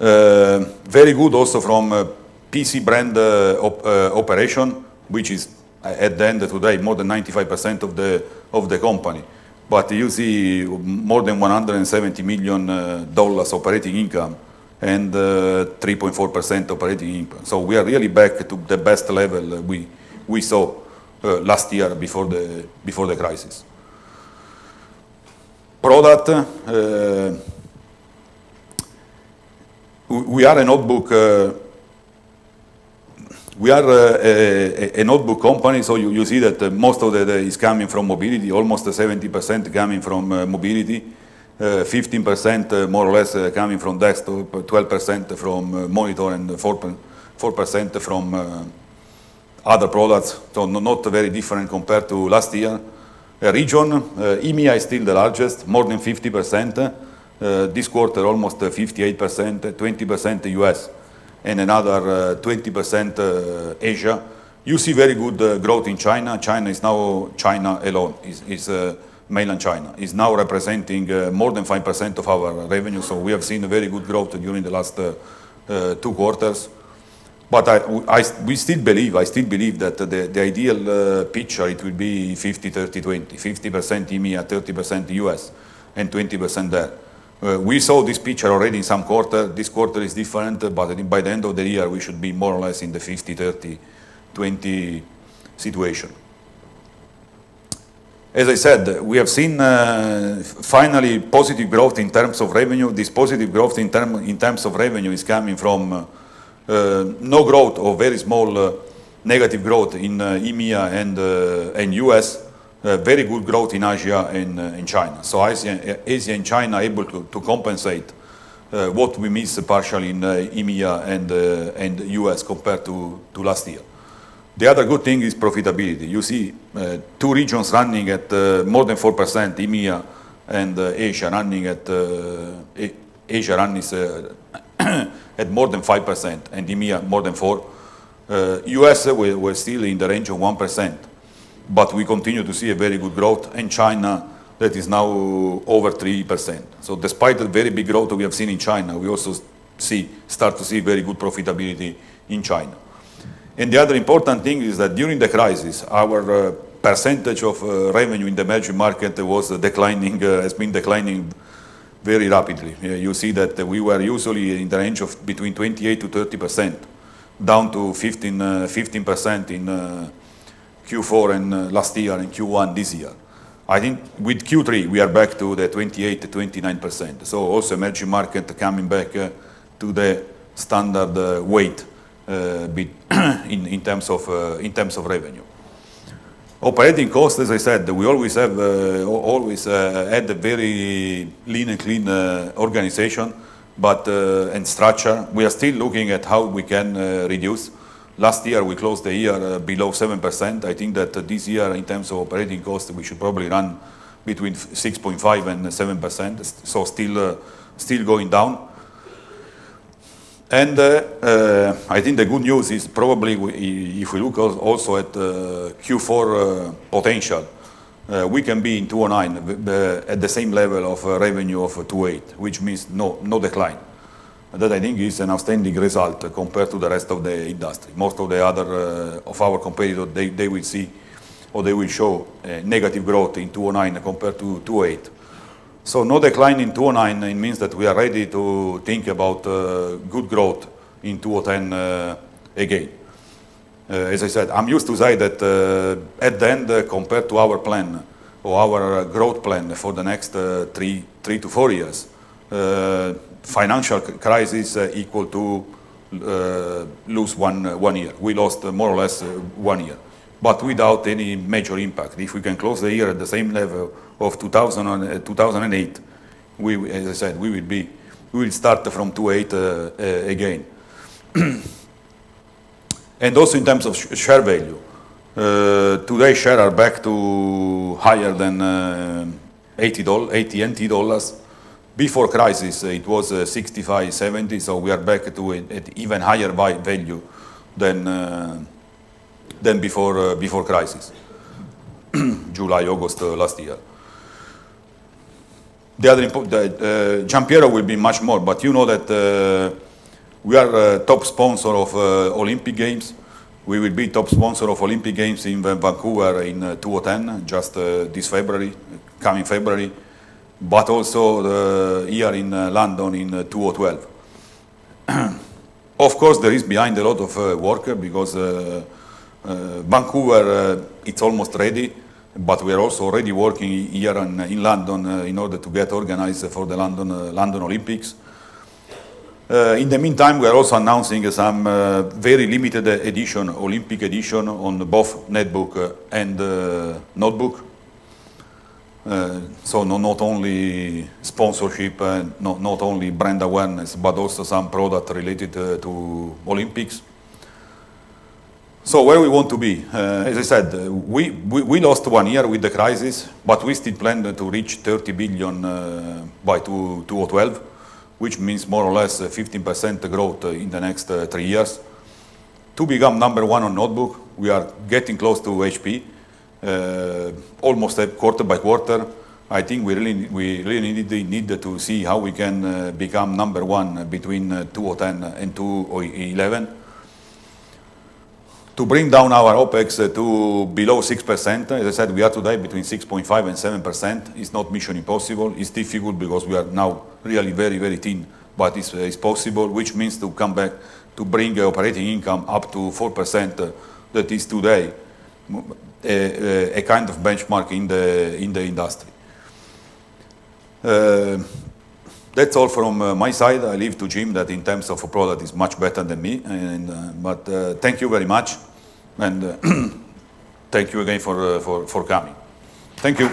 Very good also from PC brand operation, which is at the end of today more than 95% of the company. But you see more than $170 million operating income and 3.4% operating income. So we are really back to the best level we saw last year before the crisis. Product, we are a notebook. We are a notebook company, so you see that most of it is coming from mobility, almost 70% coming from mobility, 15% more or less coming from desktop, 12% from monitor, and 4% from other products. So not very different compared to last year. Region, EMEA is still the largest, more than 50%. This quarter, almost 58%, 20% US, and another 20% Asia. You see very good growth in China. China is now, China alone, is mainland China, is now representing more than 5% of our revenue. So we have seen a very good growth during the last 2 quarters. But I still believe that the ideal picture, it will be 50-30-20, 50% EMEA, 30% US, and 20% there. We saw this picture already in some quarter. This quarter is different, but by the end of the year, we should be more or less in the 50-30-20 situation. As I said, we have seen finally positive growth in terms of revenue. This positive growth in terms of revenue is coming from no growth or very small negative growth in EMEA and US. Very good growth in Asia and in China. So Asia and China are able to compensate what we missed partially in EMEA and US compared to last year. The other good thing is profitability. You see 2 regions running at more than 4%, EMEA and Asia running at at more than 5%, and EMEA more than 4%. US we're still in the range of 1%. But we continue to see a very good growth, and China that is now over 3%. So despite the very big growth we have seen in China, we also start to see very good profitability in China. And the other important thing is that during the crisis, our percentage of revenue in the emerging market was declining, has been declining very rapidly. You see that we were usually in the range of between 28 to 30%, down to 15% in Q4 and last year and Q1 this year. I think with Q3 we are back to the 28 to 29%. So also emerging market coming back to the standard weight in terms of revenue. Operating costs, as I said, we always had a very lean and clean organization, but and structure. We are still looking at how we can reduce. Last year we closed the year below 7%. I think that this year in terms of operating costs we should probably run between 6.5 and 7%. So still going down. And I think the good news is probably if we look also at Q4 potential, we can be in 2009 at the same level of revenue of 2008, which means no decline. That I think is an outstanding result compared to the rest of the industry. Most of the other of our competitors, they will see or they will show negative growth in 2009 compared to 2008. So no decline in 2009, it means that we are ready to think about good growth in 2010 again. As I said, I'm used to say that at the end, compared to our plan or our growth plan for the next 3 to 4 years, financial crisis equal to lose one year. We lost more or less 1 year, but without any major impact. If we can close the year at the same level of 2008, as I said, we will start from 2008 again. And also in terms of share value, today shares are back to higher than $80. Before crisis, it was 65, 70, so we are back to an even higher value than before crisis, July, August last year. The other Giampiero will be much more, but you know that We are top sponsor of Olympic Games. We will be top sponsor of Olympic Games in Vancouver in 2010, just this February, coming February, but also here in London in 2012. Of course, there is behind a lot of work because Vancouver, it's almost ready, but we are also already working here in London in order to get organized for the London Olympics. In the meantime, we are also announcing some very limited edition, Olympic edition, on both netbook and notebook. So not only sponsorship, not only brand awareness, but also some product related to Olympics. So where we want to be? As I said, we lost 1 year with the crisis, but we still plan to reach 30 billion by 2012, which means more or less 15% growth in the next 3 years. To become number one on notebook, we are getting close to HP, almost quarter by quarter. I think we really need to see how we can become number one between 2010 and 2011. To bring down our OPEX to below 6%, as I said, we are today between 6.5 and 7%. It's not mission impossible. It's difficult because we are now really very, very thin, but it's possible, which means to come back to bring operating income up to 4% that is today a kind of benchmark in the industry. That's all from my side. I leave to Jim that in terms of a product is much better than me. But thank you very much, and thank you again for coming. Thank you.